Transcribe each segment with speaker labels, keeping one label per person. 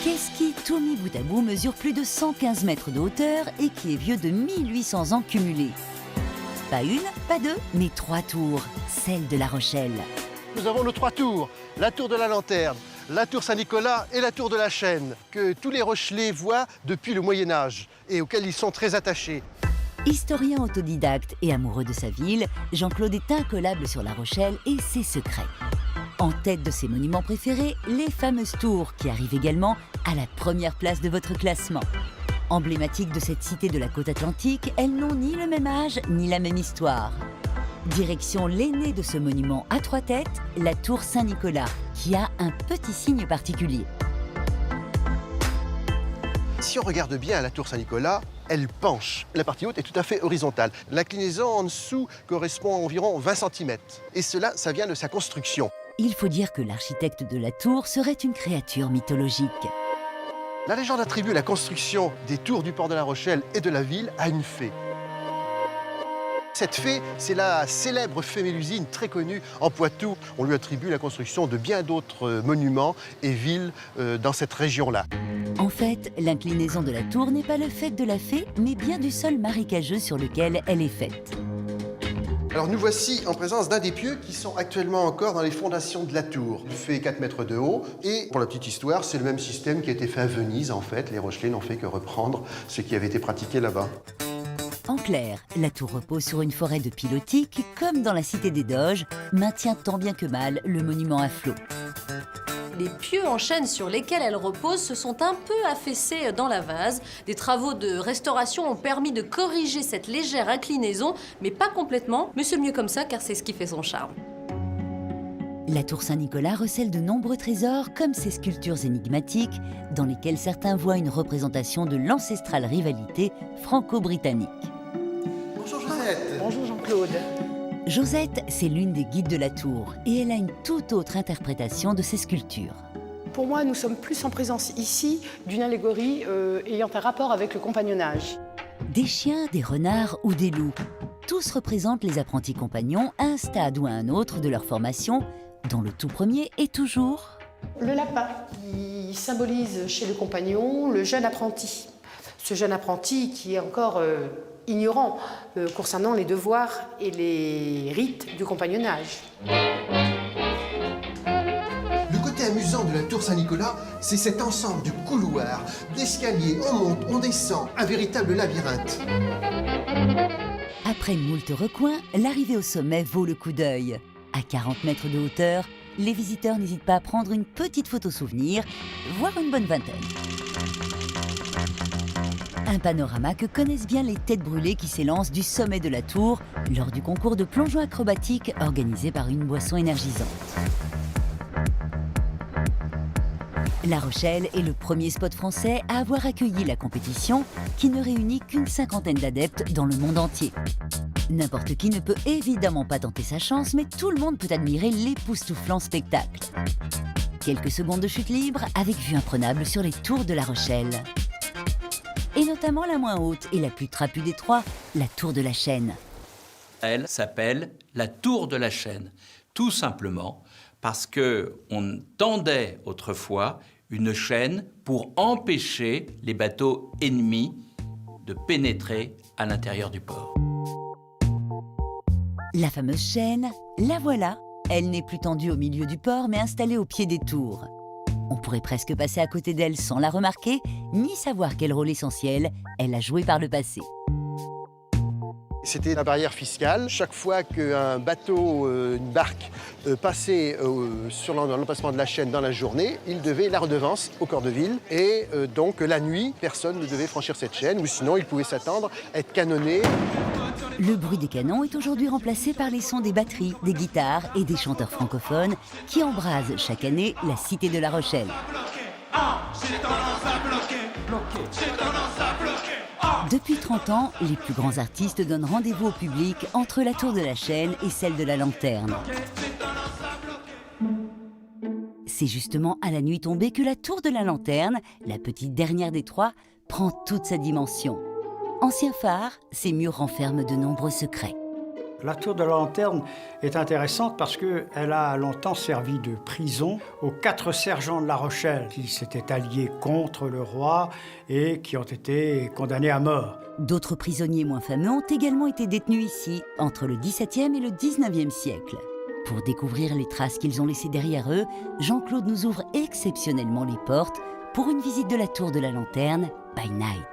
Speaker 1: Qu'est-ce qui, tout mis bout à bout, mesure plus de 115 mètres de hauteur et qui est vieux de 1800 ans cumulés? Pas une, pas deux, mais 3 tours, celle de La Rochelle.
Speaker 2: Nous avons nos 3 tours, la tour de la Lanterne, la tour Saint-Nicolas et la tour de la Chaîne, que tous les Rochelais voient depuis le Moyen-Âge et auxquels ils sont très attachés.
Speaker 1: Historien autodidacte et amoureux de sa ville, Jean-Claude est incollable sur La Rochelle et ses secrets. En tête de ses monuments préférés, les fameuses tours qui arrivent également à la première place de votre classement. Emblématiques de cette cité de la côte atlantique, elles n'ont ni le même âge ni la même histoire. Direction l'aîné de ce monument à 3 têtes, la tour Saint-Nicolas, qui a un petit signe particulier.
Speaker 2: Si on regarde bien la tour Saint-Nicolas, elle penche. La partie haute est tout à fait horizontale. L'inclinaison en dessous correspond à environ 20 cm. Et cela, ça vient de sa construction.
Speaker 1: Il faut dire que l'architecte de la tour serait une créature mythologique.
Speaker 2: La légende attribue la construction des tours du port de La Rochelle et de la ville à une fée. Cette fée, c'est la célèbre fée Mélusine, très connue en Poitou. On lui attribue la construction de bien d'autres monuments et villes dans cette région-là.
Speaker 1: En fait, l'inclinaison de la tour n'est pas le fait de la fée, mais bien du sol marécageux sur lequel elle est faite.
Speaker 2: Alors nous voici en présence d'un des pieux qui sont actuellement encore dans les fondations de la tour. Il fait 4 mètres de haut et pour la petite histoire, c'est le même système qui a été fait à Venise en fait. Les Rochelais n'ont fait que reprendre ce qui avait été pratiqué là-bas.
Speaker 1: En clair, la tour repose sur une forêt de pilotis qui, comme dans la cité des Doges, maintient tant bien que mal le monument à flot.
Speaker 3: Les pieux en chêne sur lesquels elle repose se sont un peu affaissés dans la vase. Des travaux de restauration ont permis de corriger cette légère inclinaison, mais pas complètement. Mais c'est mieux comme ça car c'est ce qui fait son charme.
Speaker 1: La tour Saint-Nicolas recèle de nombreux trésors comme ces sculptures énigmatiques dans lesquelles certains voient une représentation de l'ancestrale rivalité franco-britannique.
Speaker 2: Bonjour Josette.
Speaker 4: Bonjour Jean-Claude.
Speaker 1: Josette, c'est l'une des guides de la tour et elle a une toute autre interprétation de ces sculptures.
Speaker 4: Pour moi, nous sommes plus en présence ici d'une allégorie ayant un rapport avec le compagnonnage.
Speaker 1: Des chiens, des renards ou des loups, tous représentent les apprentis compagnons à un stade ou à un autre de leur formation, dont le tout premier est toujours...
Speaker 4: Le lapin, il symbolise chez le compagnon le jeune apprenti. Ce jeune apprenti qui est encore ignorant concernant les devoirs et les rites du compagnonnage.
Speaker 2: Le côté amusant de la tour Saint-Nicolas, c'est cet ensemble de couloirs, d'escaliers, on monte, on descend, un véritable labyrinthe.
Speaker 1: Après moult recoins, l'arrivée au sommet vaut le coup d'œil. À 40 mètres de hauteur, les visiteurs n'hésitent pas à prendre une petite photo souvenir, voire une bonne vingtaine. Un panorama que connaissent bien les têtes brûlées qui s'élancent du sommet de la tour lors du concours de plongeon acrobatique organisé par une boisson énergisante. La Rochelle est le premier spot français à avoir accueilli la compétition qui ne réunit qu'une cinquantaine d'adeptes dans le monde entier. N'importe qui ne peut évidemment pas tenter sa chance, mais tout le monde peut admirer l'époustouflant spectacle. Quelques secondes de chute libre avec vue imprenable sur les tours de La Rochelle. Et notamment la moins haute et la plus trapue des trois, la tour de la Chaîne.
Speaker 5: Elle s'appelle la tour de la Chaîne, tout simplement parce qu'on tendait autrefois une chaîne pour empêcher les bateaux ennemis de pénétrer à l'intérieur du port.
Speaker 1: La fameuse chaîne, la voilà. Elle n'est plus tendue au milieu du port, mais installée au pied des tours. On pourrait presque passer à côté d'elle sans la remarquer, ni savoir quel rôle essentiel elle a joué par le passé.
Speaker 2: C'était la barrière fiscale. Chaque fois qu'un bateau, une barque, passait sur l'emplacement de la chaîne dans la journée, il devait la redevance au corps de ville. Et donc la nuit, personne ne devait franchir cette chaîne, ou sinon il pouvait s'attendre à être canonné.
Speaker 1: Le bruit des canons est aujourd'hui remplacé par les sons des batteries, des guitares et des chanteurs francophones qui embrasent chaque année la cité de La Rochelle. Depuis 30 ans, les plus grands artistes donnent rendez-vous au public entre la tour de la Chaîne et celle de la Lanterne. C'est justement à la nuit tombée que la tour de la Lanterne, la petite dernière des trois, prend toute sa dimension. Ancien phare, ses murs renferment de nombreux secrets.
Speaker 6: La tour de la Lanterne est intéressante parce qu'elle a longtemps servi de prison aux 4 sergents de La Rochelle qui s'étaient alliés contre le roi et qui ont été condamnés à mort.
Speaker 1: D'autres prisonniers moins fameux ont également été détenus ici, entre le XVIIe et le XIXe siècle. Pour découvrir les traces qu'ils ont laissées derrière eux, Jean-Claude nous ouvre exceptionnellement les portes pour une visite de la tour de la Lanterne by night.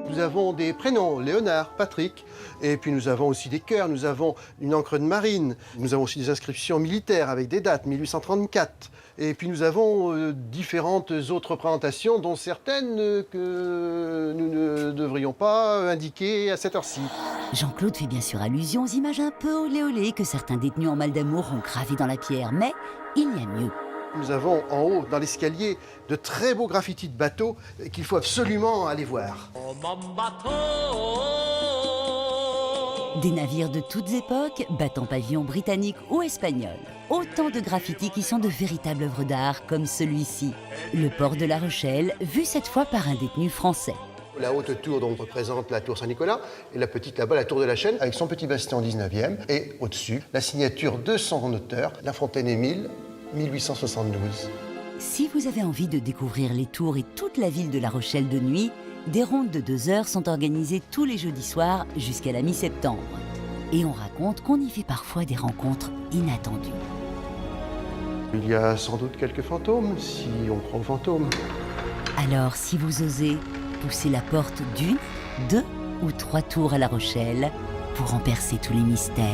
Speaker 2: Nous avons des prénoms, Léonard, Patrick, et puis nous avons aussi des cœurs, nous avons une encre de marine, nous avons aussi des inscriptions militaires avec des dates, 1834. Et puis nous avons différentes autres représentations, dont certaines que nous ne devrions pas indiquer à cette heure-ci.
Speaker 1: Jean-Claude fait bien sûr allusion aux images un peu olé olé que certains détenus en mal d'amour ont gravées dans la pierre, mais il y a mieux.
Speaker 2: Nous avons en haut, dans l'escalier, de très beaux graffitis de bateaux qu'il faut absolument aller voir.
Speaker 1: Des navires de toutes époques, battant pavillon britannique ou espagnol. Autant de graffitis qui sont de véritables œuvres d'art, comme celui-ci. Le port de La Rochelle, vu cette fois par un détenu français.
Speaker 2: La haute tour donc représente la tour Saint-Nicolas et la petite là-bas, la tour de la Chaîne, avec son petit bastion 19e. Et au-dessus, la signature de son auteur, La Fontaine-Émile, 1872.
Speaker 1: Si vous avez envie de découvrir les tours et toute la ville de La Rochelle de nuit, des rondes de 2 heures sont organisées tous les jeudis soirs jusqu'à la mi-septembre. Et on raconte qu'on y fait parfois des rencontres inattendues.
Speaker 2: Il y a sans doute quelques fantômes, si on croit aux fantômes.
Speaker 1: Alors, si vous osez, poussez la porte d'1, 2 ou 3 tours à La Rochelle pour en percer tous les mystères.